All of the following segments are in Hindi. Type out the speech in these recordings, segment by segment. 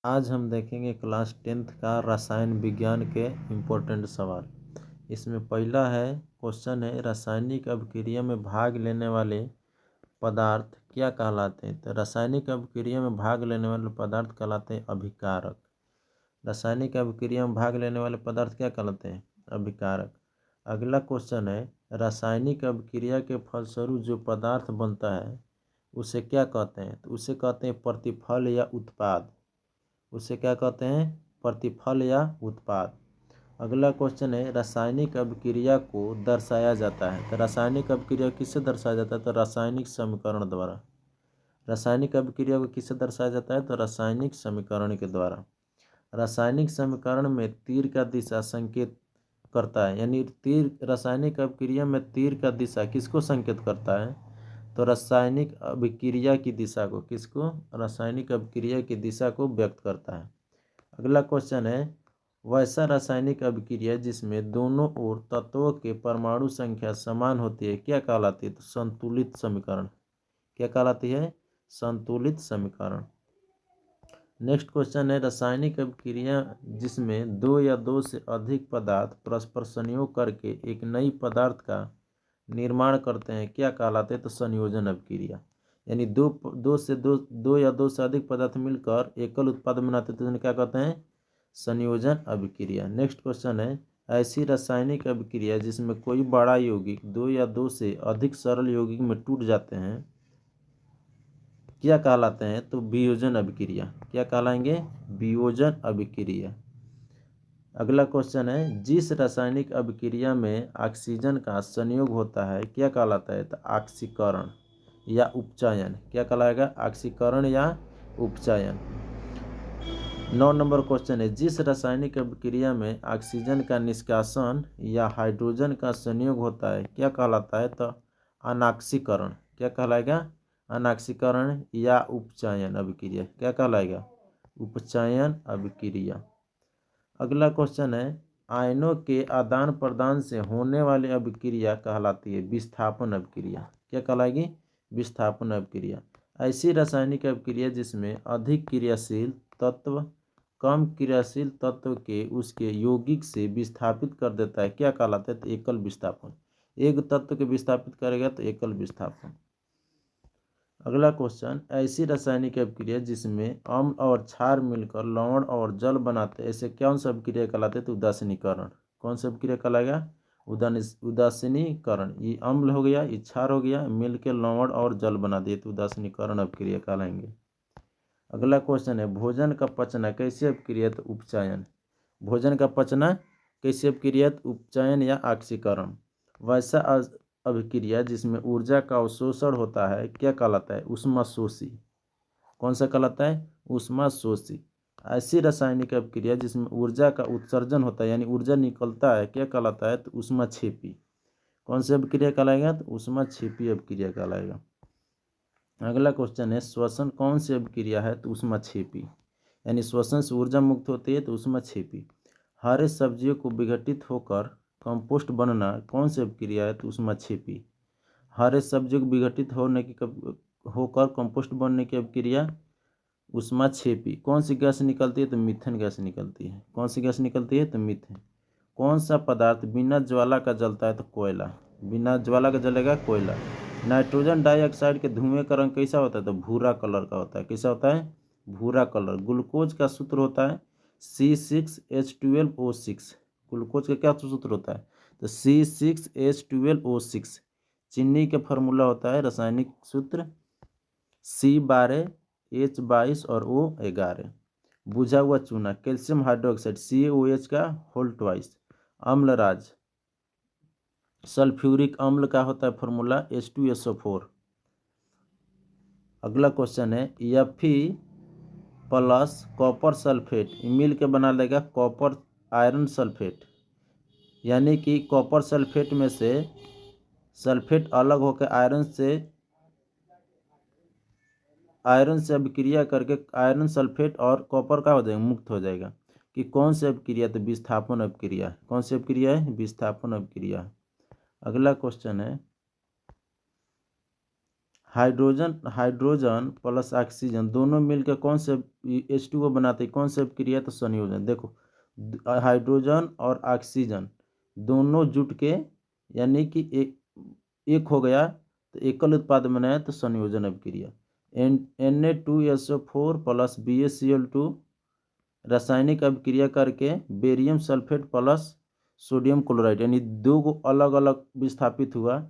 आज हम देखेंगे क्लास 10th का रसायन विज्ञान के इम्पोर्टेंट सवाल। इसमें पहला है क्वेश्चन है रासायनिक अभिक्रिया में भाग लेने वाले पदार्थ क्या कहलाते हैं। तो रासायनिक अभिक्रिया में भाग लेने वाले पदार्थ कहलाते हैं अभिकारक। रासायनिक अभिक्रिया में भाग लेने वाले पदार्थ क्या कहलाते हैं, अभिकारक। अगला क्वेश्चन है रासायनिक अभिक्रिया के फलस्वरूप जो पदार्थ बनता है उसे क्या कहते हैं। तो उसे कहते हैं प्रतिफल या उत्पाद। उसे क्या कहते हैं, प्रतिफल या उत्पाद। अगला क्वेश्चन है रासायनिक अभिक्रिया को दर्शाया जाता है। तो रासायनिक अभिक्रिया किससे दर्शाया जाता है, तो रासायनिक समीकरण द्वारा। रासायनिक अभिक्रिया को किससे दर्शाया जाता है, तो रासायनिक समीकरण के द्वारा। रासायनिक समीकरण में तीर का दिशा संकेत करता है, यानी तीर रासायनिक अभिक्रिया में तीर का दिशा किसको संकेत करता है, तो रासायनिक अभिक्रिया की दिशा को, किसको, रासायनिक अभिक्रिया की दिशा को व्यक्त करता है। अगला क्वेश्चन है वैसा रासायनिक अभिक्रिया जिसमें दोनों ओर तत्वों के परमाणु संख्या समान होती है क्या कहलाती है, तो संतुलित समीकरण। क्या कहलाती है, संतुलित समीकरण। नेक्स्ट क्वेश्चन है रासायनिक अभिक्रिया जिसमें दो या दो से अधिक पदार्थ परस्पर संयोग करके एक नई पदार्थ का निर्माण करते हैं क्या कहलाते हैं, तो संयोजन अभिक्रिया। यानी दो या दो से अधिक पदार्थ मिलकर एकल उत्पाद बनाते हैं तो क्या कहते हैं, संयोजन अभिक्रिया। नेक्स्ट क्वेश्चन है ऐसी रासायनिक अभिक्रिया जिसमें कोई बड़ा यौगिक दो या दो से अधिक सरल यौगिक में टूट जाते हैं क्या कहलाते हैं, तो वियोजन अभिक्रिया। क्या कहलाएंगे, वियोजन अभिक्रिया। अगला क्वेश्चन है जिस रासायनिक अभिक्रिया में ऑक्सीजन का संयोग होता है क्या कहलाता है, तो ऑक्सीकरण या उपचयन। क्या कहलाएगा, ऑक्सीकरण या उपचयन। 9 नंबर क्वेश्चन है जिस रासायनिक अभिक्रिया में ऑक्सीजन का निष्कासन या हाइड्रोजन का संयोग होता है क्या कहलाता है, तो अनाक्सीकरण। क्या कहलाएगा, अनाक्सीकरण या उपचयन अभिक्रिया। क्या कहलाएगा, उपचयन अभिक्रिया। अगला क्वेश्चन है आयनों के आदान प्रदान से होने वाली अभिक्रिया कहलाती है विस्थापन अभिक्रिया। क्या कहलाएगी, विस्थापन अभिक्रिया। ऐसी रासायनिक अभिक्रिया जिसमें अधिक क्रियाशील तत्व कम क्रियाशील तत्व के उसके यौगिक से विस्थापित कर देता है क्या कहलाता है, तो एकल विस्थापन। एक तत्व के विस्थापित करेगा तो एकल विस्थापन। अगला क्वेश्चन ऐसी रासायनिक अभिक्रिया जिसमें अम्ल और क्षार मिलकर लवण और जल बनाते हैं ऐसे कौन सा अभिक्रिया कहलाते हैं, तो उदासीनीकरण। कौन सा अभिक्रिया कहलाएगा, उदासीनीकरण। ये अम्ल हो गया, ये क्षार हो गया, मिलकर लवण और जल बना दिए तो उदासीनीकरण अभिक्रिया कहलाएंगे। अगला क्वेश्चन है भोजन का पचना कैसे अभिक्रिया, तो उपचयन। भोजन का पचना कैसे अभिक्रिया, तो उपचयन या ऑक्सीकरण। वैसा अभिक्रिया जिसमें ऊर्जा का अवशोषण होता है क्या कहलाता है, ऊष्माशोषी। कौन सा कहलाता है, ऊष्माशोषी। ऐसी रासायनिक अभिक्रिया जिसमें ऊर्जा का उत्सर्जन होता है यानी ऊर्जा निकलता है क्या कहलाता है, तो ऊष्माक्षेपी। कौन सी अभिक्रिया कहलाएगा, तो ऊष्माक्षेपी अभिक्रिया कहलाएगा। अगला क्वेश्चन है श्वसन कौन सी अभिक्रिया है, तो ऊष्माक्षेपी। यानी श्वसन से ऊर्जा मुक्त होती है तो ऊष्माक्षेपी। हरे सब्जियों को विघटित होकर कंपोस्ट बनना कौन सी अभिक्रिया है, तो ऊष्माक्षेपी। हरे सब्जियों को विघटित होकर कंपोस्ट बनने की अभिक्रिया ऊष्माक्षेपी। कौन सी गैस निकलती है, तो मीथेन गैस निकलती है। कौन सी गैस निकलती है, तो मीथेन। कौन सा पदार्थ बिना ज्वाला का जलता है, तो कोयला। बिना ज्वाला का जलेगा कोयला। नाइट्रोजन डाइऑक्साइड के धुएं का रंग कैसा होता है, तो भूरा कलर का होता है। कैसा होता है, भूरा कलर। ग्लूकोज का सूत्र होता है C6H12O6। ग्लूकोज का क्या सूत्र होता है, तो C6H12O6। चीनी का फार्मूला होता है रासायनिक सूत्र C12H22 और O11। बुझा हुआ चूना कैल्शियम हाइड्रोक्साइड CaOH का होल ट्वाइस। अम्लराज सल्फ्यूरिक अम्ल का होता है फार्मूला H2SO4। अगला क्वेश्चन है Fe प्लस कॉपर सल्फेट मिल के बना लेगा कॉपर आयरन सल्फेट। यानी कि कॉपर सल्फेट में से सल्फेट अलग होकर आयरन से अभिक्रिया करके आयरन सल्फेट और कॉपर का हो जाएगा, मुक्त हो जाएगा। कि कौन सी अभिक्रिया, तो विस्थापन अभिक्रिया। कौन सी अभिक्रिया है, विस्थापन अभिक्रिया। अगला क्वेश्चन है हाइड्रोजन प्लस ऑक्सीजन दोनों मिलकर कौन से H2O बनाते हैं, कौन से अभिक्रिया? तो संयोजन। देखो हाइड्रोजन और ऑक्सीजन दोनों जुट के यानी कि एक हो गया तो एकल उत्पाद बनाया तो संयोजन अभिक्रिया। Na2SO4 प्लस BaCl2 रासायनिक अभिक्रिया करके barium sulphate plus sodium chloride यानी दो गो अलग अलग विस्थापित हुआ।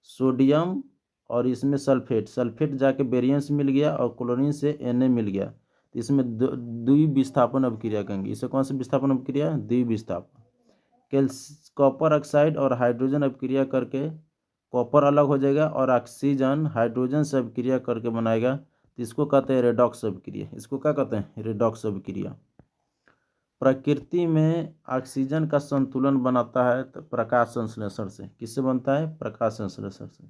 सोडियम और इसमें सल्फेट जाके बेरियम से मिल गया और क्लोरीन से Na मिल गया, तो इसमें द्विविस्थापन अभिक्रिया कहेंगे। इसे कौन सी विस्थापन अभिक्रिया? द्विविस्थापन। कॉपर ऑक्साइड और हाइड्रोजन अभिक्रिया करके कॉपर अलग हो जाएगा और ऑक्सीजन हाइड्रोजन से अभिक्रिया करके बनाएगा, तो इसको कहते हैं रेडॉक्स अभिक्रिया। इसको क्या कहते हैं? रेडॉक्स अभिक्रिया। प्रकृति में ऑक्सीजन का संतुलन बनाता है तो प्रकाश संश्लेषण से। किससे बनता है? प्रकाश संश्लेषण से।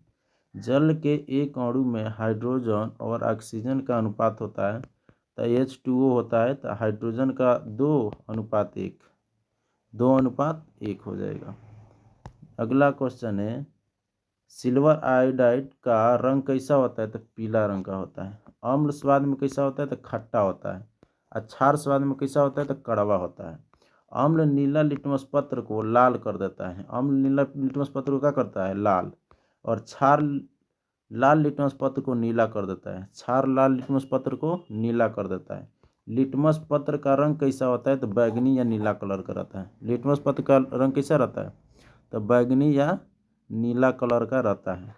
जल के एक अणु में हाइड्रोजन और ऑक्सीजन का अनुपात होता है तो H2O होता है, तो हाइड्रोजन का 2:1 2:1 हो जाएगा। अगला क्वेश्चन है सिल्वर आयोडाइड का रंग कैसा होता है? तो पीला रंग का होता है। अम्ल स्वाद में कैसा होता है? तो खट्टा होता है। क्षार स्वाद में कैसा होता है? तो कड़वा होता है। अम्ल नीला लिटमस पत्र को लाल कर देता है। अम्ल नीला लिटमस पत्र को क्या करता है? लाल। और क्षार लाल लिटमस पत्र को नीला कर देता है। क्षार लाल लिटमस पत्र को नीला कर देता है। लिटमस पत्र का रंग कैसा होता है? तो बैगनी या नीला कलर का रहता है। लिटमस पत्र का रंग कैसा रहता है? तो बैगनी या नीला कलर का रहता है।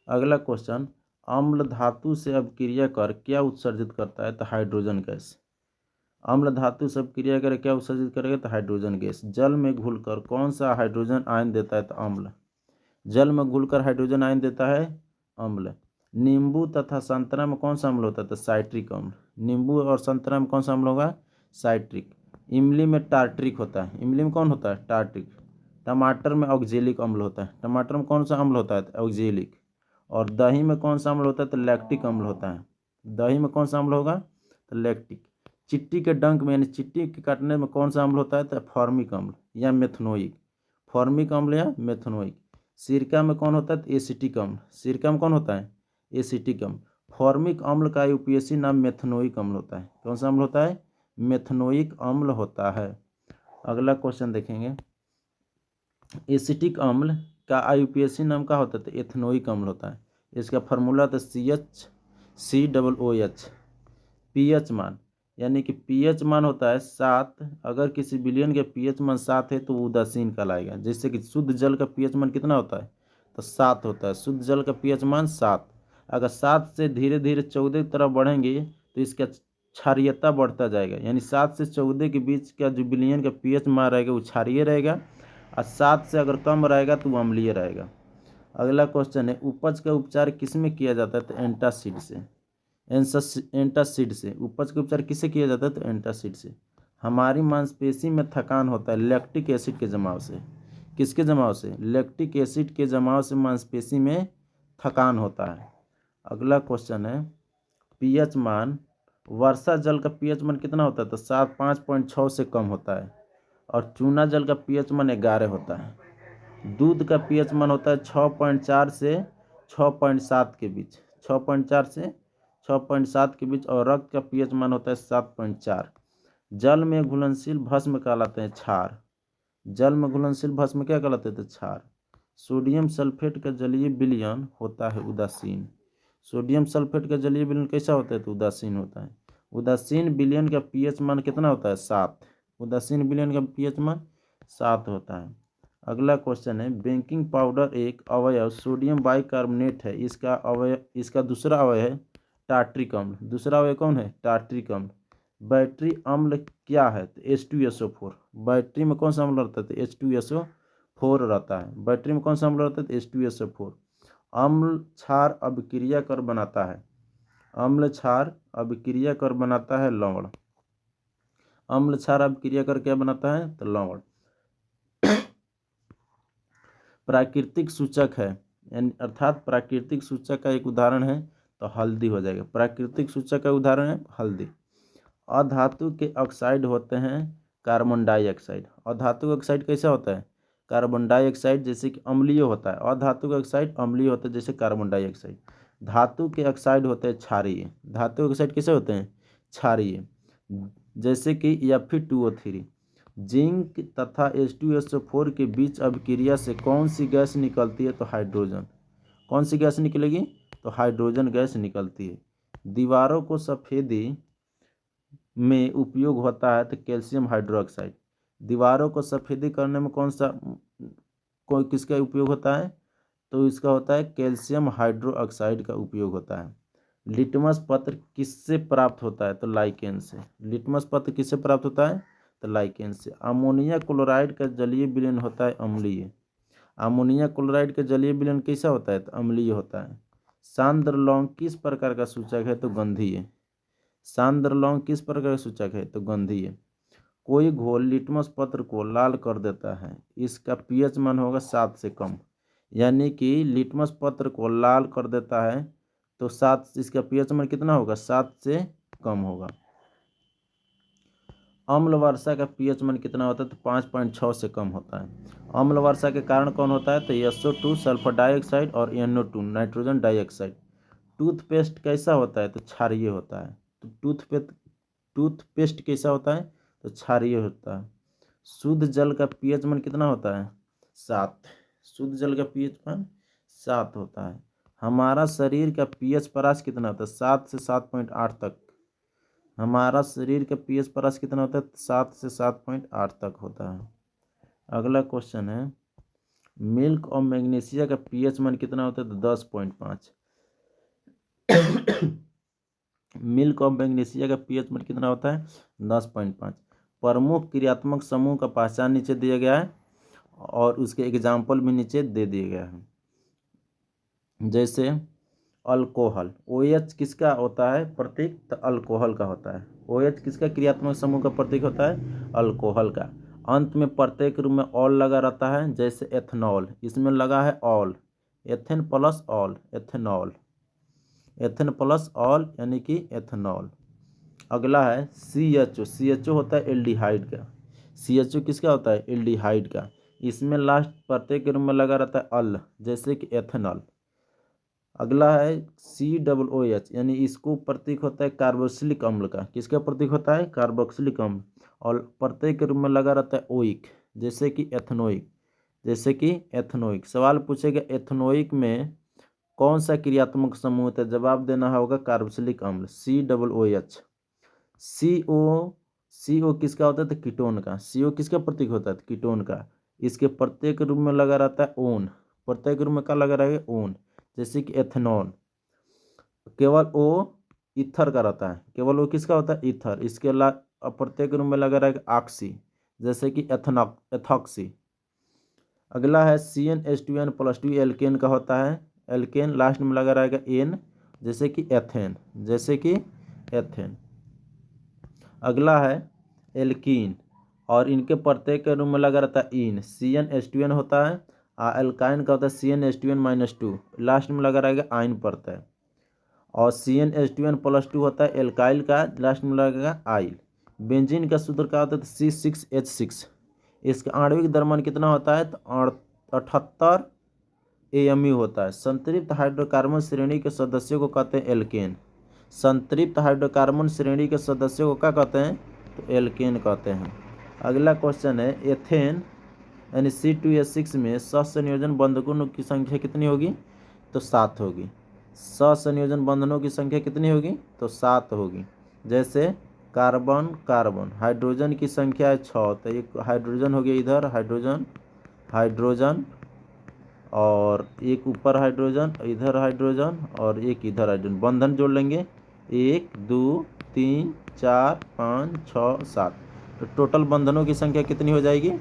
अगला क्वेश्चन अम्ल धातु से अभिक्रिया कर क्या उत्सर्जित करता है? तो हाइड्रोजन गैस। अम्ल धातु से अभिक्रिया कर क्या उत्सर्जित करेगा? तो हाइड्रोजन गैस। जल में घुलकर कौन सा हाइड्रोजन आयन देता है? तो अम्ल। जल में घुलकर हाइड्रोजन आयन देता है अम्ल। नींबू तथा संतरा में कौन सा अम्ल होता है? तो साइट्रिक अम्ल। नींबू और संतरा में कौन सा अम्ल होगा? साइट्रिक। इमली में टार्ट्रिक होता है। इमली में कौन होता है? टार्ट्रिक। टमाटर में ऑक्जेलिक अम्ल होता है। टमाटर में कौन सा अम्ल होता है? तो ऑक्जेलिक। और दही में कौन सा अम्ल होता है? तो लैक्टिक अम्ल होता है। दही में कौन सा अम्ल होगा? तो लैक्टिक। चिट्टी के डंक में यानी चिट्टी के काटने में कौन सा अम्ल होता है? तो फॉर्मिक अम्ल या मेथनोइक। फॉर्मिक अम्ल या मेथनोइक। सिरका में कौन होता है? तो एसिटिक अम्ल। सिरका में कौन होता है? एसिटिक अम्ल। फॉर्मिक अम्ल का यूपीएससी नाम मेथनोइक अम्ल होता है। कौन सा अम्ल होता है? मेथनोइक अम्ल होता है। अगला क्वेश्चन देखेंगे एसिटिक अम्ल का आईयूपीएसी नाम का होता है? तो एथनोइक अम्ल होता है। इसका फार्मूला तो CHCOOH। पीएच मान यानी कि पीएच मान होता है 7। अगर किसी विलयन के पीएच मान 7 है तो वो उदासीन कहलाएगा। जैसे कि शुद्ध जल का पीएच मान कितना होता है? तो 7 होता है। शुद्ध जल का पीएच मान 7। अगर 7 से धीरे धीरे 14 की तरफ बढ़ेंगे तो इसका क्षारीयता बढ़ता जाएगा। यानी 7 से 14 के बीच का जो विलयन का पीएच मान रहेगा वो क्षारीय रहेगा और 7 से अगर कम रहेगा तो वो अम्लीय रहेगा। अगला क्वेश्चन है उपज का उपचार किस में किया जाता है? तो एंटासिड से। एंटासिड से उपज का उपचार किससे किया जाता है? तो एंटासिड से। हमारी मांसपेशी में थकान होता है लैक्टिक एसिड के जमाव से। किसके जमाव से? लैक्टिक एसिड के जमाव से मांसपेशी में थकान होता है। अगला क्वेश्चन है पीएच मान वर्षा जल का पीएच मान कितना होता है? तो 5.6 से कम होता है। और चूना जल का पीएच मान 11 होता है। दूध का पीएच मान होता है 6.4 से 6.7 के बीच। 6.4 से 6.7 के बीच। और रक्त का पीएच मान होता है 7.4। जल में घुलनशील भस्म कहलाते हैं क्षार। जल में घुलनशील भस्म क्या कहलाते हैं? तो क्षार। सोडियम सल्फेट का जलीय विलयन होता है उदासीन। सोडियम सल्फेट का जलीय विलयन कैसा होता है? तो उदासीन होता है। उदासीन विलयन का पीएच मान कितना होता है? 7। उदासीन विलयन का पीएच मान 7 होता है। अगला क्वेश्चन है बेकिंग पाउडर एक अवयव सोडियम बाइकार्बोनेट है। इसका दूसरा अवयव है टार्ट्रिक अम्ल। दूसरा अवयव कौन है? टार्ट्रिक अम्ल। बैटरी अम्ल क्या है? तो H2SO4। बैटरी में कौन सा अम्ल रहता है? तो H2SO4 रहता है। बैटरी में कौन सा अम्ल रहता है? तो H2SO4। अम्ल क्षार अभिक्रिया कर बनाता है। अम्ल क्षार अभिक्रिया कर बनाता है लवण। अम्ल क्षार अभिक्रिया कर क्या बनाता है? तो लवण। प्राकृतिक सूचक है अर्थात प्राकृतिक सूचक का एक उदाहरण है तो हल्दी हो जाएगा। प्राकृतिक सूचक का उदाहरण है हल्दी। अधातु के ऑक्साइड होते हैं कार्बन डाइऑक्साइड। अधातु ऑक्साइड कैसा होता है? कार्बन डाइऑक्साइड जैसे कि अम्लीय होता है, अधातु का ऑक्साइड अम्लीय होता है जैसे कार्बन डाइऑक्साइड। धातु के ऑक्साइड होते हैं क्षारीय। धातु के ऑक्साइड कैसे होते हैं? क्षारीय, जैसे कि Fe2O3। जिंक तथा H2SO4 के बीच अभिक्रिया से कौन सी गैस निकलती है? तो हाइड्रोजन। कौन सी गैस निकलेगी? तो हाइड्रोजन गैस निकलती है। दीवारों को सफ़ेदी में उपयोग होता है तो कैल्शियम हाइड्रोक्साइड। दीवारों को सफ़ेदी करने में कोई किसका उपयोग होता है? तो इसका होता है कैल्शियम हाइड्रोक्साइड का उपयोग होता है। लिटमस पत्र किससे प्राप्त होता है? तो लाइकेन से। लिटमस पत्र किससे प्राप्त होता है? तो लाइकेन से। अमोनिया क्लोराइड का जलीय विलयन होता है अम्लीय। अमोनिया क्लोराइड का जलीय विलयन कैसा होता है? तो अम्लीय होता है। सांद्र लौंग किस प्रकार का सूचक है? तो गंधीय। सांद्र लौंग किस प्रकार का सूचक है? तो गंधीय। कोई घोल लिटमस पत्र को लाल कर देता है, इसका पीएच मान होगा 7 से कम। यानी कि लिटमस पत्र को लाल कर देता है तो 7, इसका पीएच मान कितना होगा? 7 से कम होगा। अम्ल वर्षा का पीएच मान कितना होता है? तो 5.6 से कम होता है। अम्ल वर्षा के कारण कौन होता है? तो SO2 सल्फर डाइऑक्साइड और NO2 नाइट्रोजन डाइऑक्साइड। टूथपेस्ट कैसा होता है? तो क्षारीय होता है। तो टूथपेस्ट कैसा होता है? तो क्षारीय होता है। शुद्ध जल का पीएच मान कितना होता है? 7। शुद्ध जल का पीएच मान 7 होता है। हमारा शरीर का पीएच परास कितना होता है? 7 से 7.8 तक। हमारा शरीर का पीएच परास कितना होता है? 7 से 7.8 तक होता है। अगला क्वेश्चन है, मिल्क और मैग्नीशिया का पीएच मान कितना होता है? तो 10.5। मिल्क और मैग्नीशिया का पीएच मान कितना होता है? 10.5। प्रमुख क्रियात्मक समूह का पहचान नीचे दिया गया है और उसके एग्जाम्पल भी नीचे दे दिए गया है। जैसे अल्कोहल, OH किसका होता है प्रतीक? तो अल्कोहल का होता है। OH किसका क्रियात्मक समूह का प्रतीक होता है? अल्कोहल का। अंत में प्रत्येक रूप में ऑल लगा रहता है, जैसे एथनॉल, इसमें लगा है all. Ethane plus all, ethanol. Ethane plus all यानी कि एथनॉल। अगला है CHO। CHO होता है एल्डिहाइड का। CHO किसका होता है? एल्डिहाइड का। इसमें लास्ट प्रत्येक रूप में लगा रहता है अल, जैसे कि एथेनॉल। अगला है COOH, यानी इसको प्रतीक होता है कार्बोक्सिलिक अम्ल का। किसका प्रतीक होता है? कार्बोक्सिलिक अम्ल। और प्रत्येक रूप में लगा रहता है ओइक, जैसे कि एथनोइक। जैसे कि एथनोइक। सवाल पूछेगा एथनोइक में कौन सा क्रियात्मक समूह होता है? जवाब देना होगा कार्बोक्सिलिक अम्ल, COOH। CO किसका होता है? तो कीटोन का। CO किसका प्रतीक होता है? कीटोन का। इसके प्रत्येक रूप में लगा रहता है ओन। प्रत्येक रूप में क्या लगा रहेगा? ओन। जैसे कि एथेनॉल, केवल O ईथर का रहता है। केवल O किसका होता है? ईथर। इसके अलावा प्रत्येक रूप में लगा रहेगा ऑक्सी, जैसे कि एथॉक्सी। अगला है CnH2n+2, एल्केन का होता है। एल्केन लास्ट में लगा रहेगा N, जैसे कि एथेन, जैसे कि एथेन। अगला है एल्कीन, और इनके प्रत्येक रूप में लगा रहता है इन। CnH2n होता है। एल्काइन का होता है CnH2n-2, लास्ट में लगा रहेगा आइन पड़ता है। और CnH2n+2 होता है एल्काइल का, लास्ट में लगेगा आइल। बेंजीन का सूत्र क्या होता है? तो C6H6। इसका आणविक द्रव्यमान कितना होता है? तो 78 AMU होता है। संतृप्त हाइड्रोकार्बन श्रेणी के सदस्यों को कहते हैं एल्केन। संतृप्त हाइड्रोकार्बन श्रेणी के सदस्यों को क्या कहते हैं? तो एल्केन कहते हैं। अगला क्वेश्चन है, एथेन यानी C2H6 में सहसंयोजन बंधकों की संख्या कितनी होगी? तो 7 होगी। सहसंयोजन बंधनों की संख्या कितनी होगी? तो 7 होगी। जैसे कार्बन कार्बन, हाइड्रोजन की संख्या है 6, तो एक हाइड्रोजन हो गया इधर, हाइड्रोजन हाइड्रोजन, और एक ऊपर हाइड्रोजन, इधर हाइड्रोजन, और एक इधर हाइड्रोजन। बंधन जोड़ लेंगे 1 2 3 4 5 6 7, तो टोटल बंधनों की संख्या कितनी हो जाएगी?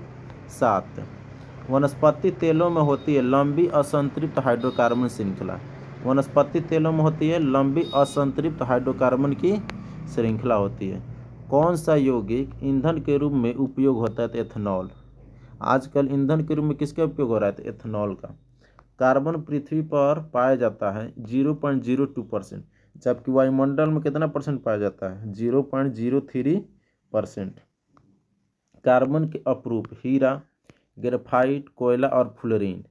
7। वनस्पति तेलों में होती है लंबी असंतृप्त हाइड्रोकार्बन श्रृंखला। वनस्पति तेलों में होती है लंबी असंतृप्त हाइड्रोकार्बन की श्रृंखला होती है। कौन सा यौगिक ईंधन के रूप में उपयोग होता है? तो एथेनॉल। आजकल ईंधन के रूप में किसका उपयोग हो रहा है? तो एथेनॉल का। कार्बन पृथ्वी पर पाया जाता है 0.02%, जबकि वायुमंडल में कितना परसेंट पाया जाता है? 0.03%। कार्बन के अपरूप हीरा, ग्रेफाइट, कोयला और फ्लोरीन।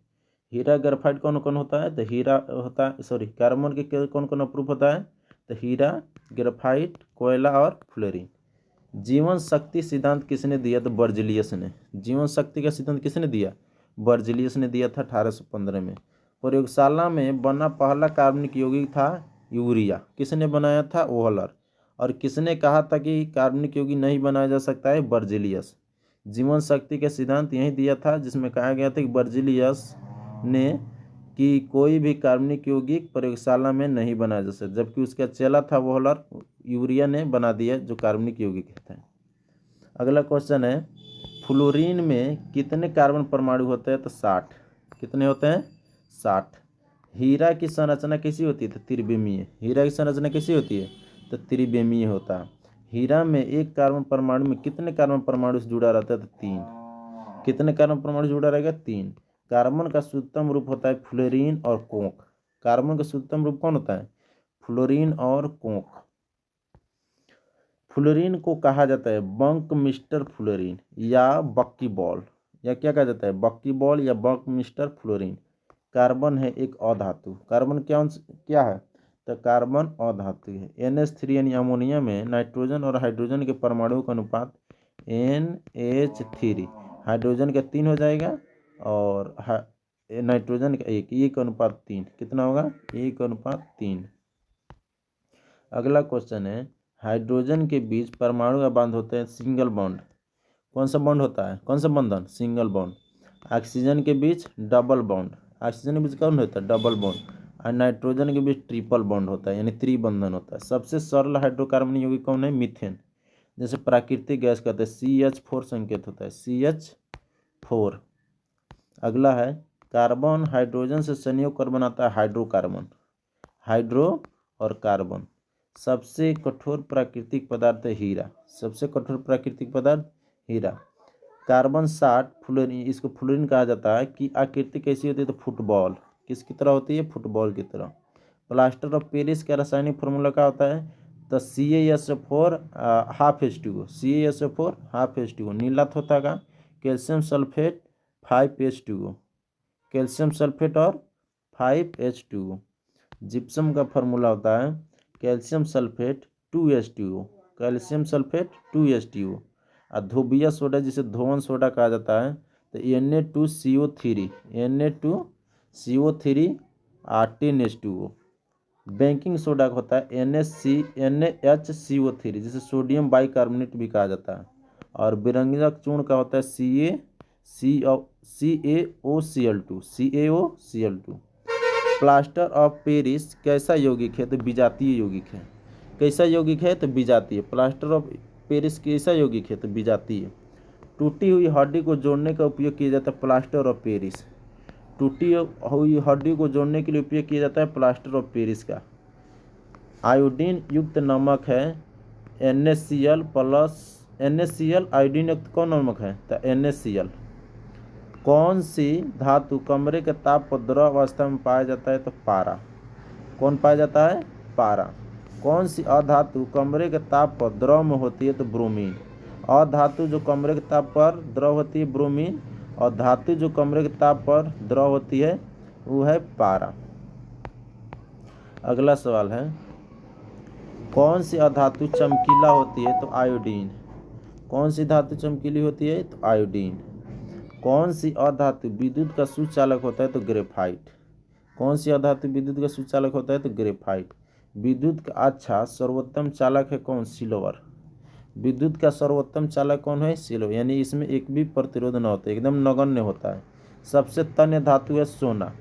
हीरा ग्रेफाइट कौन कौन होता है? तो हीरा होता है, सॉरी, कार्बन के कौन कौन अप्रूव होता है? तो हीरा, ग्रेफाइट, कोयला और फ्लोरीन। जीवन शक्ति सिद्धांत किसने दिया? तो बर्जिलियस ने। जीवन शक्ति का सिद्धांत किसने दिया? बर्जिलियस ने दिया था 1815 में। प्रयोगशाला में बना पहला कार्बनिक यौगिक था यूरिया। किसने बनाया था? ओहलर। और किसने कहा था कि कार्बनिक यौगिक नहीं बनाया जा सकता है? बर्जिलियस। जीवन शक्ति का सिद्धांत यही दिया था जिसमें कहा गया था कि बर्जिलियस ने कि कोई भी कार्बनिक यौगिक प्रयोगशाला में नहीं बनाया जा सकता, जबकि उसका चेला था ओहलर, यूरिया ने बना दिया जो कार्बनिक यौगिक है। अगला क्वेश्चन है, फ्लोरीन में कितने कार्बन परमाणु होते हैं? तो 60। कितने होते हैं? 60। हीरा की संरचना कैसी होती है? तो त्रिविमीय। हीरा की संरचना कैसी होती है? तो त्रिविमीय होता है। हीरा में एक कार्बन परमाणु में कितने कार्बन परमाणु से जुड़ा रहता है? तो 3। कितने कार्बन परमाणु जुड़ा रहेगा? 3। कार्बन का शुद्धतम रूप होता है फ्लोरीन और कोक। कार्बन का शुद्धतम रूप कौन होता है? फ्लोरीन और कोक। फ्लोरीन को कहा जाता है बंक मिस्टर फ्लोरीन या बक्की बॉल, या क्या कहा जाता है? बक्की बॉल या बंक मिस्टर फ्लोरीन। कार्बन है एक अधातु। कार्बन क्या है? तो कार्बन अधातु है। NH3 यानी अमोनिया में नाइट्रोजन और हाइड्रोजन के परमाणुओं का अनुपात NH3। हाइड्रोजन का 3 हो जाएगा और नाइट्रोजन का 1, 1:3। कितना होगा? 1:3। अगला क्वेश्चन है, हाइड्रोजन के बीच परमाणु का बांध होते हैं सिंगल बॉन्ड। कौन सा बॉन्ड होता है? कौन सा बंधन? Single bond. ऑक्सीजन के बीच डबल बॉन्ड। ऑक्सीजन के बीच कौन होता है? Double bond. और नाइट्रोजन के बीच ट्रिपल बॉन्ड होता है, यानी त्रिबंधन होता है। सबसे सरल हाइड्रोकार्बन यौगिक कौन है? मीथेन। जैसे प्राकृतिक गैस कहते हैं, CH4 संकेत होता है, CH4। अगला है, कार्बन हाइड्रोजन से संयोग कर बनाता है हाइड्रोकार्बन। हाइड्रो और कार्बन। सबसे कठोर प्राकृतिक पदार्थ है हीरा। सबसे कठोर प्राकृतिक पदार्थ हीरा। कार्बन 60 फ्लोरीन, इसको फ्लोरीन कहा जाता है, कि आकृति कैसी होती है? तो फुटबॉल। किसकी तरह होती है? फुटबॉल की तरह। प्लास्टर ऑफ पेरिस का रासायनिक फॉर्मूला क्या होता है? तो CaSO4 ½ CaSO4 ½ नीला थोथा का calcium sulphate 5H2O। Calcium sulphate और 5H2O। जिप्सम का फॉर्मूला होता है calcium sulphate 2H2O। Calcium sulphate 2H2O। और धोबिया सोडा जिसे धोवन सोडा कहा जाता है, तो Na2CO3 Na2CO3 10H2O। Baking soda होता है NaHCO3 जिसे सोडियम बाइकार्बोनेट भी कहा जाता है। और बिरंगक चूर्ण का होता है CaOCl2। प्लास्टर ऑफ पेरिस कैसा यौगिक है? तो विजातीय यौगिक है। कैसा यौगिक है? तो विजातीय। प्लास्टर ऑफ पेरिस कैसा यौगिक है? तो विजातीय। टूटी हुई हड्डी को जोड़ने का उपयोग किया जाता है प्लास्टर ऑफ पेरिस। टूटी हुई हड्डी को जोड़ने के लिए उपयोग किया जाता है प्लास्टर ऑफ पेरिस का। आयोडीन युक्त नमक है NaCl प्लस। NaCl आयोडीन युक्त कौन नमक है? तो NaCl। कौन सी धातु कमरे के ताप पर द्रव अवस्था में पाया जाता है? तो पारा। कौन पाया जाता है? पारा। कौन सी अधातु कमरे के ताप पर द्रव में होती है? तो ब्रोमीन। अधातु जो कमरे के ताप पर द्रव होती है ब्रोमीन, और धातु जो कमरे के ताप पर द्रव होती है वो है पारा। अगला सवाल है, कौन सी अधातु चमकीला होती है? तो आयोडीन। कौन सी धातु चमकीली होती है? तो आयोडीन। कौन सी अधातु विद्युत का सुचालक होता है? तो ग्रेफाइट। कौन सी अधातु विद्युत का सुचालक होता है? तो ग्रेफाइट। विद्युत का अच्छा सर्वोत्तम चालक है कौन? सिल्वर। विद्युत का सर्वोत्तम चालक कौन है? सिल्वर, यानी इसमें एक भी प्रतिरोध न होता है, एकदम नगण्य होता है। सबसे तन्य धातु है सोना।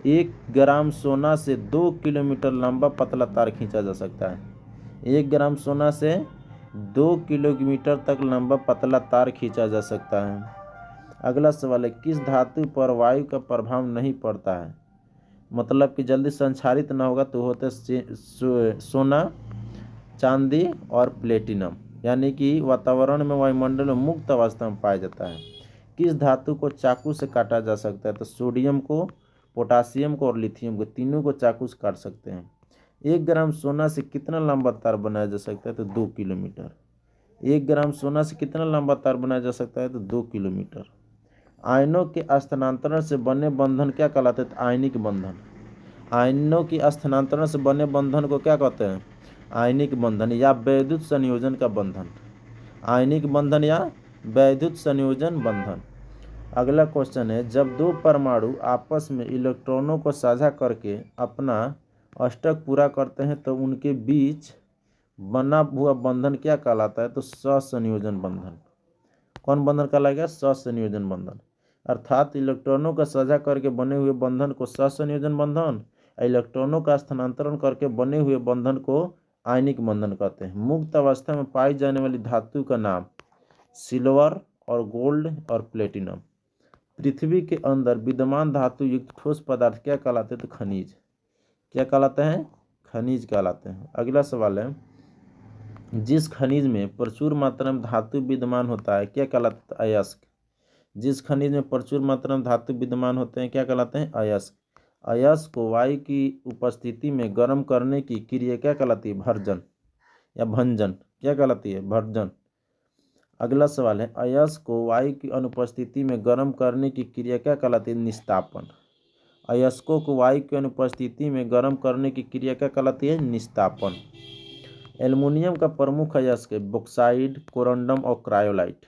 1 ग्राम सोना से 2 किलोमीटर लंबा पतला तार खींचा जा सकता है। 1 ग्राम सोना से 2 किलोमीटर तक लंबा पतला तार खींचा जा सकता है। अगला सवाल है, किस धातु पर वायु का प्रभाव नहीं पड़ता है? मतलब कि जल्दी संक्षारित ना होगा तो होते सोना, चांदी और प्लेटिनम, यानी कि वातावरण में वायुमंडल में मुक्त अवस्था में पाया जाता है। किस धातु को चाकू से काटा जा सकता है? तो सोडियम को, पोटासियम को और लिथियम को, तीनों को चाकू से काट सकते हैं। 1 ग्राम सोना से कितना लंबा तार बनाया जा सकता है? तो 2 किलोमीटर। 1 ग्राम सोना से कितना लंबा तार बनाया जा सकता है? तो 2 किलोमीटर। आयनों के स्थानांतरण से बने बंधन क्या कहलाते हैं? आयनिक बंधन। आयनों की स्थानांतरण से बने बंधन को क्या कहते हैं? आयनिक बंधन या वैद्युत संयोजन का बंधन। आयनिक बंधन या वैद्युत संयोजन बंधन। अगला क्वेश्चन है, जब दो परमाणु आपस में इलेक्ट्रॉनों को साझा करके अपना अष्टक पूरा करते हैं तो उनके बीच बना हुआ बंधन क्या कहलाता है? तो सहसंयोजन बंधन। कौन बंधन कहलाएगा? सहसंयोजन बंधन। अर्थात इलेक्ट्रॉनों का साझा करके बने हुए बंधन को सहसंयोजन बंधन, इलेक्ट्रॉनों का स्थानांतरण करके बने हुए बंधन को आयनिक बंधन कहते हैं। मुक्त अवस्था में पाई जाने वाली धातु का नाम सिल्वर और गोल्ड और प्लेटिनम। पृथ्वी के अंदर विद्यमान धातु युक्त ठोस पदार्थ क्या कहलाते हैं? तो खनिज। क्या कहलाते हैं? खनिज कहलाते हैं। अगला सवाल है, जिस खनिज में प्रचुर मात्रा में धातु विद्यमान होता है क्या कहलाता है? अयस्क। जिस खनिज में प्रचुर मात्रा में धातु विद्यमान होते हैं क्या कहलाते हैं? अयस्क। अयस्क को वायु की उपस्थिति में गर्म करने की क्रिया क्या कहलाती है? भर्जन या भंजन। क्या कहलाती है? भर्जन। अगला सवाल है, अयस्क को वायु की अनुपस्थिति में गर्म करने की क्रिया क्या कहलाती है? निस्तापन। अयस्कों को वायु की अनुपस्थिति में गर्म करने की क्रिया क्या कहलाती है? निस्तापन। एल्युमिनियम का प्रमुख अयस्क है बॉक्साइड, कोरंडम और क्रायोलाइट।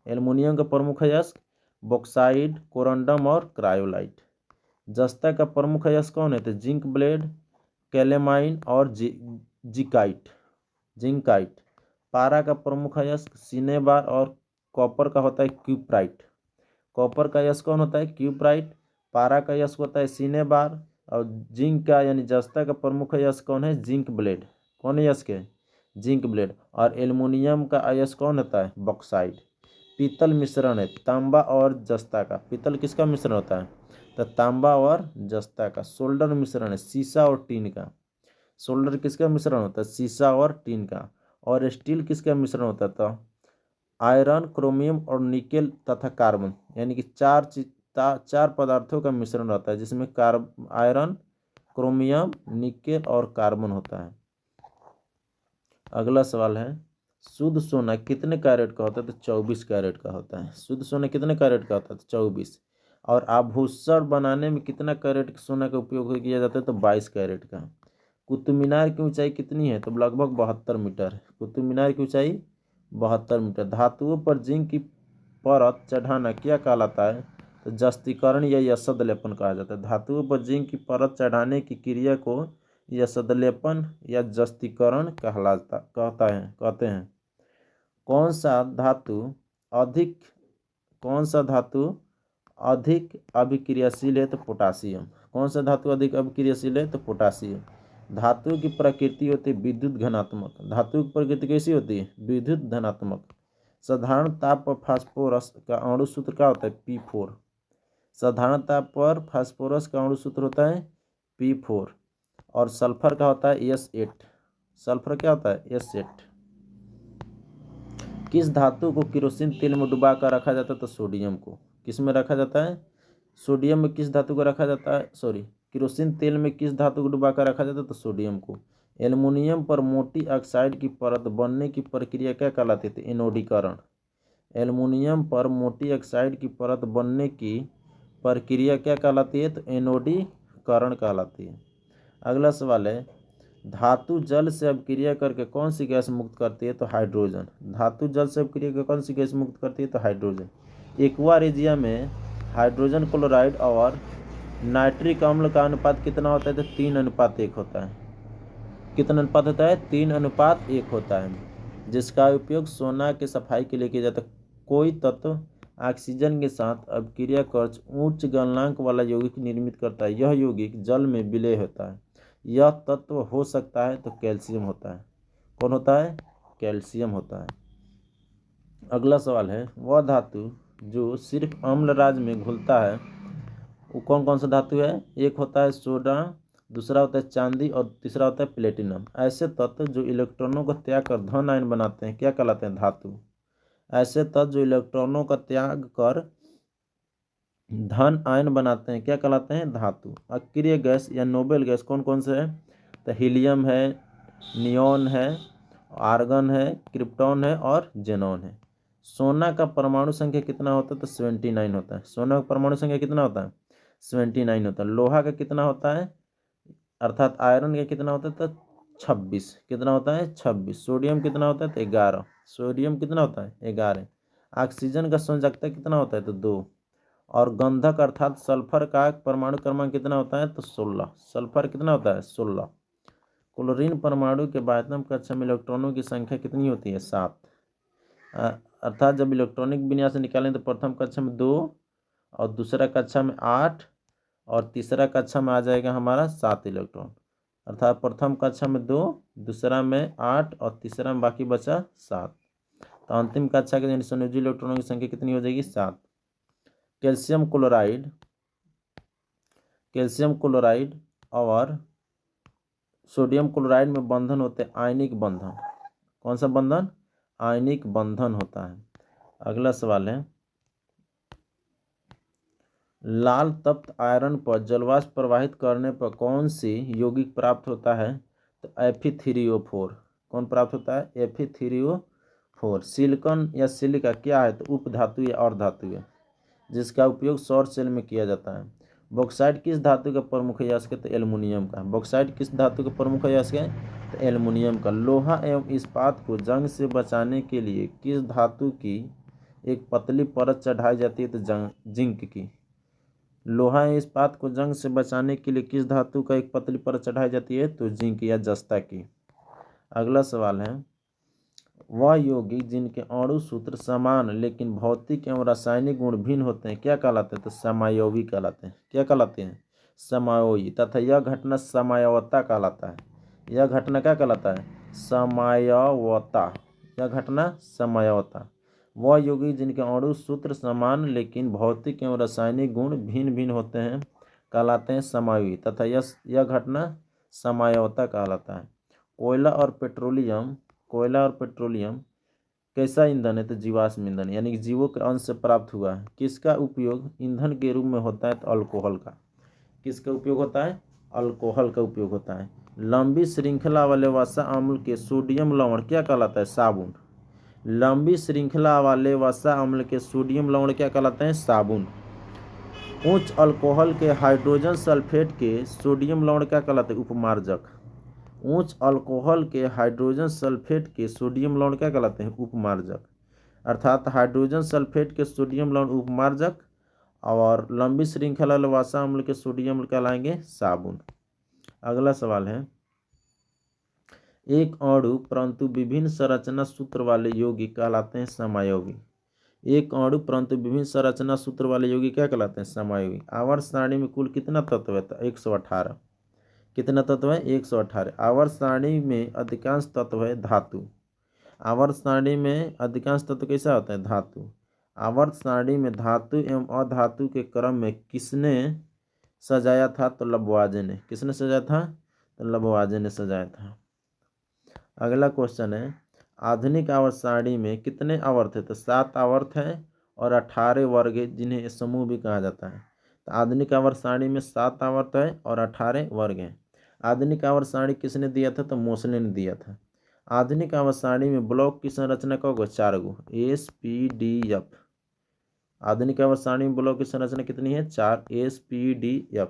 एल्युमिनियम का प्रमुख अयस्क बॉक्साइड, कोरंडम और क्रायोलाइट। जस्ता का प्रमुख अयस्क कौन है? तो जिंक ब्लेड, कैलेमाइन और जिकाइट जिंकाइट। पारा का प्रमुख अयस्क सिनेबार और कॉपर का होता है क्यूप्राइट। कॉपर का अयस्क कौन होता है? क्यूप्राइट। पारा का अयस्क होता है सिनेबार और जिंक का यानी जस्ता का प्रमुख अयस्क कौन है? Zinc blende. कौन अयस्क है? Zinc blende. और एल्युमिनियम का अयस्क कौन होता है? बॉक्साइड। पीतल मिश्रण है तांबा और जस्ता का। पीतल किसका मिश्रण होता है? तो तांबा और जस्ता का। सोल्डर मिश्रण है सीसा और टीन का। सोल्डर किसका मिश्रण होता है? सीसा और टीन का। और स्टील किसका मिश्रण होता है? तो आयरन, क्रोमियम और निकेल तथा कार्बन, यानी कि चार पदार्थों का मिश्रण रहता है जिसमें आयरन, क्रोमियम, निकेल और कार्बन होता है। अगला सवाल है, शुद्ध सोना कितने कैरेट का होता है? तो 24 कैरेट का होता है। शुद्ध सोना कितने कैरेट का होता है? तो 24। और आभूषण बनाने में कितना कैरेट सोना का उपयोग किया जाता है? तो 22 कैरेट का। कुतुब मीनार की ऊंचाई कितनी है? तो लगभग 72 मीटर। कुतुब मीनार की ऊंचाई 72 मीटर। धातुओं पर जिंक की परत चढ़ाना क्या कहलाता है? तो जस्तीकरण या यसद लेपन कहा जाता है। धातुओं पर जिंक की परत चढ़ाने की क्रिया को यसद लेपन या जस्तीकरण कहते हैं। कौन सा धातु अधिक अभिक्रियाशील है? तो पोटासियम। कौन सा धातु अधिक अभिक्रियाशील है? तो पोटासियम। धातु की प्रकृति होती है विद्युत धनात्मक। धातु की प्रकृति कैसी होती है? विद्युत धनात्मक। साधारण ताप पर फास्फोरस का अणु सूत्र क्या होता है? P4। साधारण ताप पर फास्फोरस का अणु सूत्र होता है P4। और सल्फर का होता है S8। सल्फर क्या होता है? S8। किस धातु को केरोसिन तेल में डुबा कर रखा जाता है? तो सोडियम को। किस में रखा जाता है? सोडियम में। किस धातु को रखा जाता है? केरोसिन तेल में किस धातु को डुबा कर रखा जाता है? तो सोडियम को। एल्युमिनियम पर मोटी ऑक्साइड की परत बनने की प्रक्रिया क्या कहलाती है? एनोडीकरण। एल्युमिनियम पर मोटी ऑक्साइड की परत बनने की प्रक्रिया क्या कहलाती है? तो एनोडीकरण कहलाती है। अगला सवाल है, धातु जल से अभिक्रिया करके कौन सी गैस मुक्त करती है? तो हाइड्रोजन। धातु जल से अभिक्रिया करके कौन सी गैस मुक्त करती है? तो हाइड्रोजन। एक्वा रेजिया में हाइड्रोजन क्लोराइड और नाइट्रिक अम्ल का अनुपात कितना होता है? तो 3:1 होता है। कितना अनुपात होता है? 3:1 होता है। जिसका उपयोग सोना के सफाई के लिए किया जाता है। कोई तत्व ऑक्सीजन के साथ अभिक्रिया कर उच्च गलनांक वाला यौगिक निर्मित करता है। यह यौगिक जल में विलय होता है। यह तत्व हो सकता है तो कैल्शियम होता है। कौन होता है? कैल्शियम होता है। अगला सवाल है, वह धातु जो सिर्फ अम्ल राज में घुलता है वो कौन कौन सा धातु है? एक होता है सोडा, दूसरा होता है चांदी और तीसरा होता है प्लेटिनम। ऐसे तत्व जो इलेक्ट्रॉनों को त्याग कर धन आयन बनाते हैं क्या कहलाते हैं? धातु। ऐसे तत्व जो इलेक्ट्रॉनों का त्याग कर धन आयन बनाते हैं क्या कहलाते हैं? धातु। अक्रिय गैस या नोबेल गैस कौन कौन से है? तो हीलियम है, नियॉन है, आर्गन है, क्रिप्टॉन है और जेनॉन है। सोना का परमाणु संख्या कितना होता है? तो 79 होता है। सोना का परमाणु संख्या कितना होता है? 79 होता है। लोहा का कितना होता है, अर्थात आयरन का कितना होता है? तो 26। कितना होता है? 26। सोडियम कितना होता है? तो 11। सोडियम कितना होता है? 11। ऑक्सीजन का संयोजकता कितना होता है? तो 2। और गंधक अर्थात सल्फर का परमाणु क्रमांक कितना होता है? तो 16। सल्फर कितना होता है? 16। क्लोरीन परमाणु के 22वें कक्षा में इलेक्ट्रॉनों की संख्या कितनी होती है? 7। अर्थात जब इलेक्ट्रॉनिक विन्यास निकालें तो प्रथम कक्षा में 2 और दूसरा कक्षा में 8 और तीसरा कक्षा में आ जाएगा हमारा 7 इलेक्ट्रॉन। अर्थात प्रथम कक्षा में 2, दूसरा में 8 और तीसरा में बाकी बचा 7। तो अंतिम कक्षा के संयोजी इलेक्ट्रॉनों की संख्या कितनी हो जाएगी? 7। कैल्शियम क्लोराइड और सोडियम क्लोराइड में बंधन होते हैं आयनिक बंधन। कौन सा बंधन? आयनिक बंधन होता है। अगला सवाल है, लाल तप्त आयरन पर जलवाष्प प्रवाहित करने पर कौन सी यौगिक प्राप्त होता है? तो Fe3O4। कौन प्राप्त होता है? Fe3O4। सिलिकॉन या सिलिका क्या है? तो उपधातु या अर्धधातु है, जिसका उपयोग सौर सेल में किया जाता है। बॉक्साइट किस धातु का प्रमुख यस्क है? तो एल्युमिनियम का। बॉक्साइट किस धातु का प्रमुख यस्क है? तो एल्युमिनियम का। लोहा एवं इस्पात को जंग से बचाने के लिए किस धातु की एक पतली परत चढ़ाई जाती है? तो जिंक की। लोहा एवं इस्पात को जंग से बचाने के लिए किस धातु का एक पतली परत चढ़ाई जाती है? तो जिंक या जस्ता की। अगला सवाल है, वह यौगिक जिनके अणु सूत्र समान लेकिन भौतिक एवं रासायनिक गुण भिन्न होते हैं क्या कहलाते हैं? तो समायोवी कहलाते हैं। क्या कहलाते हैं? समायोवी। तथा यह घटना समायवता कहलाता है। यह घटना क्या कहलाता है? समायवता। यह घटना समायवता। वह यौगिक जिनके अणु सूत्र समान लेकिन भौतिक एवं रासायनिक गुण भिन्न भिन्न होते हैं कहलाते हैं समायोवी, तथा यह घटना समायवता कहलाता है। कोयला और पेट्रोलियम कैसा ईंधन है? तो जीवाश्म ईंधन, यानी कि जीवों के अंश से प्राप्त हुआ है। किसका उपयोग ईंधन के रूप में होता है? तो अल्कोहल का। किसका उपयोग होता है? अल्कोहल का उपयोग होता है। लंबी श्रृंखला वाले वसा अम्ल के सोडियम लवण क्या कहलाता है? साबुन। लंबी श्रृंखला वाले वसा अम्ल के सोडियम लवण क्या कहलाते हैं? साबुन। उच्च अल्कोहल के हाइड्रोजन सल्फेट के सोडियम लवण क्या कहलाते हैं? उपमार्जक। उच्च अल्कोहल के हाइड्रोजन सल्फेट के सोडियम लवण क्या कहलाते हैं? उपमार्जक। अर्थात हाइड्रोजन सल्फेट के सोडियम लवण उपमार्जक और लंबी श्रृंखला वाले वसा अम्ल के सोडियम अम्ल कहलाएंगे साबुन। अगला सवाल है, एक अणु परंतु विभिन्न संरचना सूत्र वाले यौगिक कहलाते हैं समायोगी। एक अणु परंतु विभिन्न संरचना सूत्र वाले यौगिक क्या कहलाते हैं? समायोगी। आवर्त सारणी में कुल कितना तत्व है? तो 118। कितना तत्व है? 118। आवर्त सारणी में अधिकांश तत्व है धातु। आवर्त सारणी में अधिकांश तत्व कैसा होता है? धातु। आवर्त सारणी में धातु एवं अधातु के क्रम में किसने सजाया था? तो लबवाजे ने। किसने सजाया था? तो लबवाजे ने सजाया था। अगला क्वेश्चन है, आधुनिक आवर्त सारणी में कितने आवर्त है? तो 7 आवर्त है और 18 वर्ग है, जिन्हें समूह भी कहा जाता है। तो आधुनिक आवर्त सारणी में 7 आवर्त है और 18 वर्ग हैं। आधुनिक आवर्त सारणी किसने दिया था? तो मोसले ने दिया था। आधुनिक आवर्त सारणी में ब्लॉक की संरचना का होगा 4 गो, SPDF। आधुनिक आवर्त सारणी में ब्लॉक की संरचना कितनी है? 4, SPDF।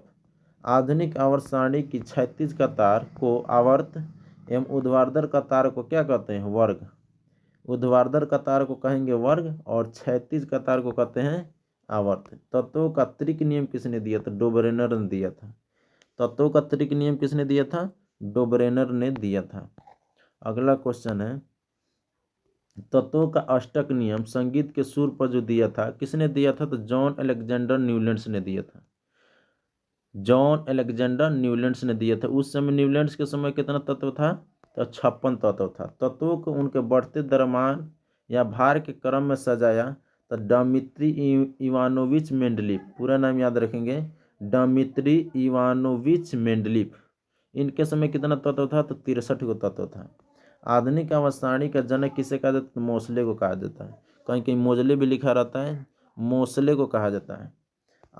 आधुनिक आवर्त सारणी की क्षैतिज कतार को आवर्त एवं ऊर्ध्वाधर कतार को क्या कहते हैं? वर्ग। ऊर्ध्वाधर कतार को कहेंगे वर्ग और क्षैतिज कतार को कहते हैं आवर्त। तत्वों का त्रिक नियम किसने दिया था? डोबरेनर ने दिया था। तत्वों का त्रिक नियम किसने दिया था? डोबरेनर ने दिया था। अगला क्वेश्चन है, तत्वों का अष्टक नियम संगीत के सुर पर जो दिया था किसने दिया था? तो जॉन अलेक्जेंडर न्यूलैंड्स ने दिया था। जॉन अलेक्जेंडर न्यूलैंड्स ने दिया था। उस समय न्यूलैंड्स के समय कितना तत्व था? तो 56 तत्व था। तत्वों को उनके बढ़ते द्रव्यमान या भार के क्रम में सजाया। तो डमित्री इवानोविच मेंडलीफ, पूरा नाम याद रखेंगे, डमित्री इवानोविच मेंडलीफ। इनके समय कितना तत्व था? तो 63 को तत्व था। आधुनिक आवर्त सारणी का जनक किसे कहा जाता है? तो मोसले को कहा जाता है। कहीं कहीं मोजले भी लिखा रहता है, मोसले को कहा जाता है।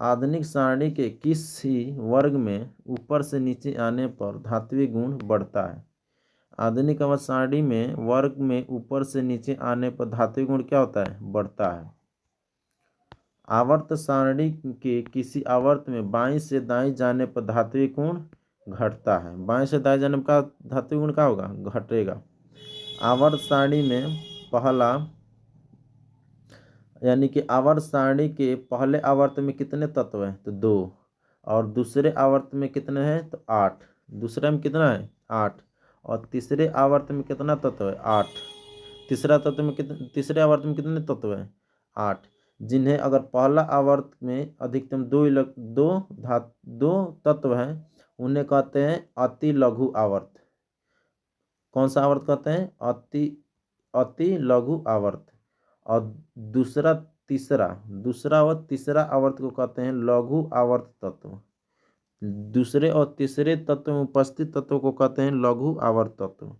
आधुनिक सारणी के किसी वर्ग में ऊपर से नीचे आने पर धात्विक गुण बढ़ता है। आधुनिक आवर्त सारणी में वर्ग में ऊपर से नीचे आने पर धात्विक गुण क्या होता है? बढ़ता है। आवर्त सारणी के किसी आवर्त में बाईं से दाईं जाने पर धात्विक गुण घटता है। बाएं से दाएं जाने पर धात्विक गुण क्या होगा? घटेगा। आवर्त सारणी में पहला यानी कि आवर्त सारणी के पहले आवर्त में कितने तत्व हैं? तो 2। और दूसरे आवर्त में कितने हैं? तो 8। दूसरे में कितना है? 8। और तीसरे आवर्त में कितना तत्व है? 8। तीसरे आवर्त में कितने तत्व हैं? 8। जिन्हें अगर पहला आवर्त में अधिकतम दो तत्व हैं, उन्हें कहते हैं अति लघु आवर्त। कौन सा आवर्त कहते हैं? अति लघु आवर्त। और दूसरा और तीसरा आवर्त को कहते हैं लघु आवर्त तत्व। दूसरे और तीसरे तत्व में उपस्थित तत्व को कहते हैं लघु आवर्त तत्व।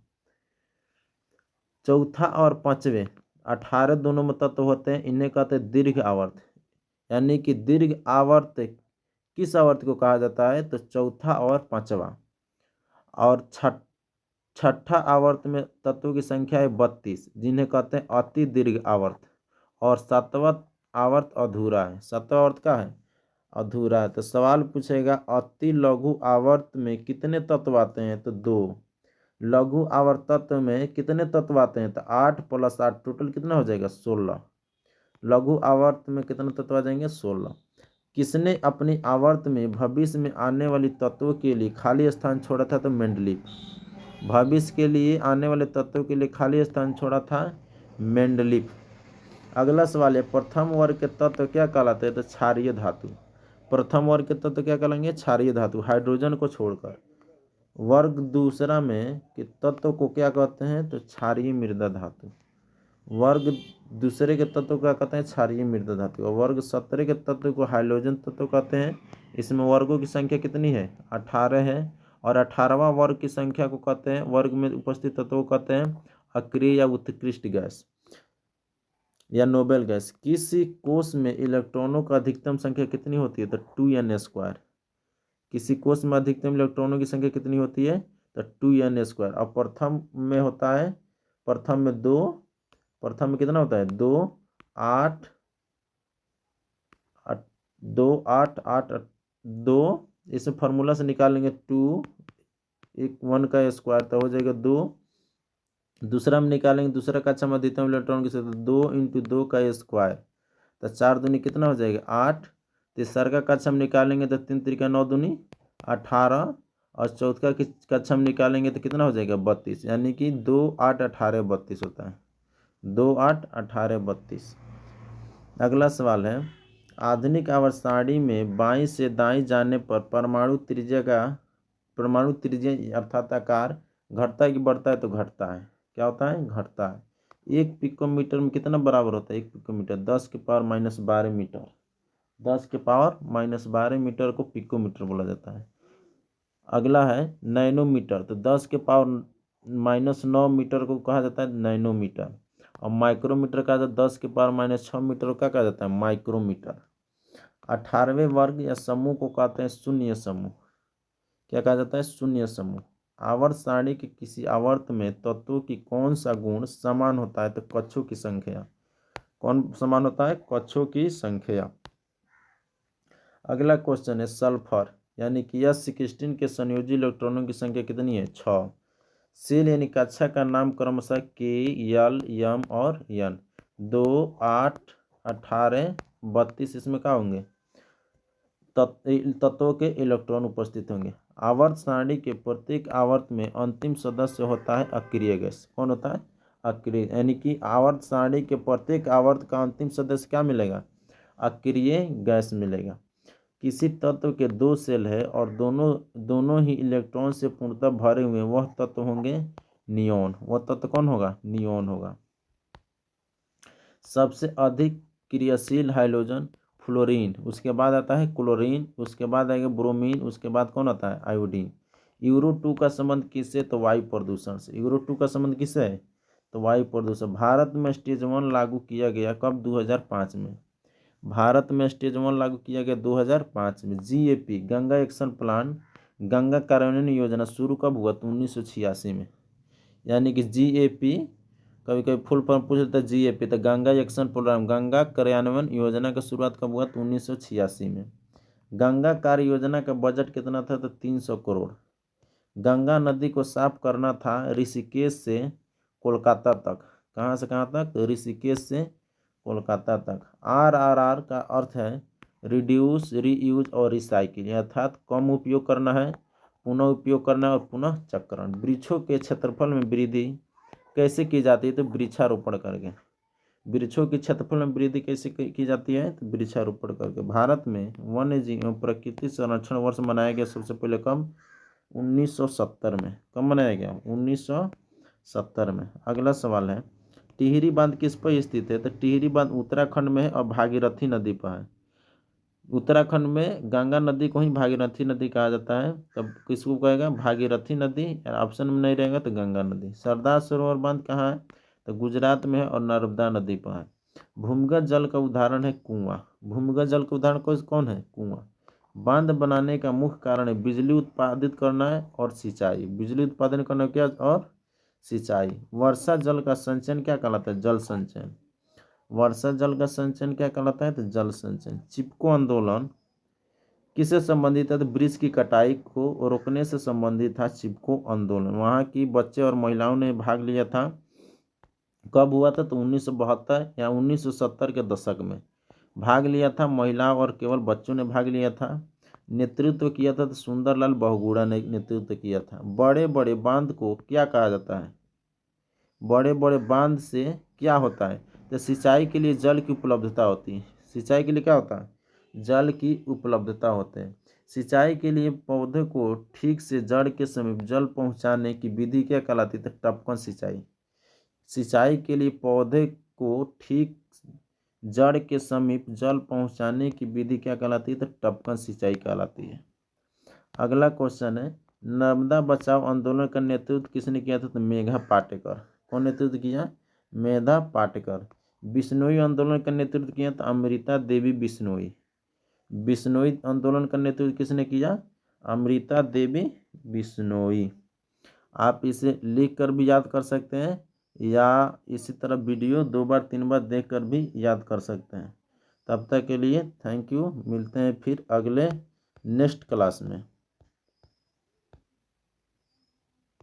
चौथा और पांचवें 18 दोनों में तत्व होते हैं, इन्हें कहते हैं दीर्घ आवर्त। यानी कि दीर्घ आवर्त किस आवर्त को कहा जाता है? तो चौथा और पांचवा। और छठा आवर्त में तत्वों की संख्या है 32, जिन्हें कहते हैं अति दीर्घ आवर्त। और सातवां आवर्त अधूरा है। सातवां आवर्त का है? अधूरा है। तो सवाल पूछेगा अति लघु आवर्त में कितने तत्व आते हैं? तो 2। लघु आवर्त तत्व में कितने तत्व आते हैं? तो 8 + 8 टोटल कितना हो जाएगा? 16। लघु आवर्त में कितने तत्व आ जाएंगे? 16। किसने अपनी आवर्त में भविष्य में आने वाली तत्वों के लिए खाली स्थान छोड़ा था? तो मेंडलीफ। भविष्य के लिए आने वाले तत्वों के लिए खाली स्थान छोड़ा था मेंडलीफ। अगला सवाल है, प्रथम वर्ग के तत्व क्या कहलाते हैं? तो क्षारीय धातु। प्रथम वर्ग के तत्व क्या कहलाएंगे? क्षारीय धातु, हाइड्रोजन को छोड़कर। वर्ग दूसरा में के तत्व को क्या कहते हैं? तो क्षारीय मृदा धातु। वर्ग दूसरे के तत्व को क्या कहते हैं? क्षारीय मृदा धातु। और वर्ग 17 के तत्व को हाइड्रोजन तत्व कहते हैं। इसमें वर्गों की संख्या कितनी है? 18 है। और 18वां वर्ग की संख्या को कहते हैं, वर्ग में उपस्थित तत्वों को कहते हैं अक्रिय या उत्कृष्ट गैस या नोबेल गैस। किसी कोष में इलेक्ट्रॉनों का अधिकतम संख्या कितनी होती है? तो 2n²। किसी कोष में अधिकतम इलेक्ट्रॉनों की संख्या कितनी होती है? तो 2n²। और प्रथम में होता है, प्रथम में कितना होता है? 2 8 2 8 8 2। इसे फार्मूला से निकालेंगे 2 1 का स्क्वायर तो हो जाएगा 2। दूसरा में निकालेंगे, दूसरा कक्षा में अधिकतम इलेक्ट्रॉन की संख्या 2 × 2 का स्क्वायर तो 4 दूनी कितना हो जाएगा? 8। तीसरा का कक्षा में निकालेंगे तो 3 × 3 = 9 दूनी 18। और चौथा की कक्षा में निकालेंगे तो कितना हो जाएगा? 32। यानी कि 2 8 18 32 होता है। 2 8 18 32। अगला सवाल है, आधुनिक आवर्त सारणी में बाईं से दाईं जाने पर परमाणु त्रिज्या अर्थात आकार घटता है कि बढ़ता है? तो घटता है। क्या होता है? घटता है। 1 पिकोमीटर में कितना बराबर होता है? 1 पिकोमीटर 10⁻12 मीटर। 10⁻12 मीटर को पिकोमीटर बोला जाता है। अगला है नैनोमीटर, तो 10⁻9 मीटर को कहा जाता है नैनोमीटर। और माइक्रोमीटर कहा जाता है 10⁻6 मीटर को क्या कहा जाता है? माइक्रोमीटर। 18वें वर्ग या समूह को कहते हैं शून्य समूह। क्या कहा जाता है? शून्य समूह। आवर्त सारणी के किसी आवर्त में तत्वों की कौन सा गुण समान होता है? तो कक्षों की संख्या। कौन समान होता है? कक्षों की संख्या। अगला क्वेश्चन है, सल्फर यानी कि S16 के संयोजी इलेक्ट्रॉनों की संख्या कितनी है? 6। सेल यानी कक्षा का नाम क्रमशः K, L, M और N। 2 8 18 32 इसमें क्या होंगे? तत्वों के इलेक्ट्रॉन उपस्थित होंगे। आवर्त सारणी के प्रत्येक आवर्त में अंतिम सदस्य होता है अक्रिय गैस। कौन होता है? अक्रिय। यानी कि आवर्त सारणी के प्रत्येक आवर्त का अंतिम सदस्य क्या मिलेगा? अक्रिय गैस मिलेगा। किसी तत्व के 2 सेल है और दोनों ही इलेक्ट्रॉन से पूर्णतः भरे हुए, वह तत्व होंगे नियॉन। वह तत्व कौन होगा? नियॉन होगा। सबसे अधिक क्रियाशील हाइड्रोजन फ्लोरीन, उसके बाद आता है क्लोरीन, उसके बाद आएगा ब्रोमीन, उसके बाद कौन आता है? आयोडीन। यूरो 2 का संबंध किससे? तो वायु प्रदूषण से। यूरो 2 का संबंध किससे है? तो वायु प्रदूषण। भारत में स्टेज 1 लागू किया गया कब? 2005 में। भारत में स्टेज 1 लागू किया गया 2005 में। GAP Ganga action plan, Ganga कार्यान्वयन योजना शुरू कब हुआ? तो 1986 में। यानी कि GAP, कभी कभी फुल फॉर्म पूछ लेता है GAP, तो गंगा एक्शन प्रोग्राम। गंगा कार्यान्वयन योजना की शुरुआत कब हुआ? तो 1986 में। गंगा कार्य योजना का बजट कितना था? तो 300 करोड़। गंगा नदी को साफ करना था ऋषिकेश से कोलकाता तक। कहाँ से कहाँ तक? ऋषिकेश से कोलकाता तक। RRR का अर्थ है रिड्यूस, रीयूज और रिसाइकिल, अर्थात कम उपयोग करना है, पुनः उपयोग करना है और पुनः चक्रण। वृक्षों के क्षेत्रफल में वृद्धि कैसे की जाती है? तो वृक्षारोपण करके। वृक्षों के क्षेत्रफल में वृद्धि कैसे की जाती है? तो वृक्षारोपण करके। भारत में वन्य जीव एवं प्रकृति संरक्षण वर्ष मनाया गया सबसे पहले कब? 1970 में। कब मनाया गया? 1970 में। अगला सवाल है, टिहरी बांध किस पर स्थित है? तो टिहरी बांध उत्तराखंड में है और भागीरथी नदी पर है। उत्तराखंड में गंगा नदी को ही भागीरथी नदी कहा जाता है, तब किसको कहेगा? भागीरथी नदी। ऑप्शन में नहीं रहेगा तो गंगा नदी। सरदार सरोवर बांध कहाँ है? तो गुजरात में है और नर्मदा नदी पर है। भूमिगत जल का उदाहरण है कुआं। भूमिगत जल का उदाहरण कौन है? कुआं। बांध बनाने का मुख्य कारण है बिजली उत्पादित करना है और सिंचाई। बिजली उत्पादन करना क्या? और सिंचाई। वर्षा जल का संचयन क्या कहलाता है? जल संचयन। वर्षा जल का संचयन क्या कहलाता है? तो जल संचयन। चिपको आंदोलन किससे संबंधित है? तो वृक्ष की कटाई को रोकने से संबंधित था चिपको आंदोलन। वहाँ की बच्चे और महिलाओं ने भाग लिया था। कब हुआ था? तो 1972 या 1970 के दशक में भाग लिया था। महिला और केवल बच्चों ने भाग लिया था। नेतृत्व किया था तो सुंदरलाल बहुगुणा ने नेतृत्व किया था। बड़े बड़े बांध को क्या कहा जाता है? बड़े बड़े बांध से क्या होता है? तो सिंचाई के लिए जल की उपलब्धता होती है। सिंचाई के लिए क्या होता है? जल की उपलब्धता होते हैं। सिंचाई के लिए पौधे को ठीक से जड़ के समीप जल पहुंचाने की विधि क्या कहलाती है? टपकन सिंचाई। सिंचाई के लिए पौधे को ठीक जड़ के समीप जल पहुंचाने की विधि क्या कहलाती है? तो टपकन सिंचाई कहलाती है। अगला क्वेश्चन है, नर्मदा बचाओ आंदोलन का नेतृत्व किसने किया था? तो मेधा पाटेकर। कौन नेतृत्व किया? मेधा पाटेकर। बिश्नोई आंदोलन का नेतृत्व किया था अमृता देवी बिश्नोई। बिश्नोई आंदोलन का नेतृत्व किसने किया? अमृता देवी बिश्नोई। आप इसे लिख कर भी याद कर सकते हैं या इसी तरह वीडियो 2 बार 3 बार देख कर भी याद कर सकते हैं। तब तक के लिए थैंक यू। मिलते हैं फिर अगले नेक्स्ट क्लास में।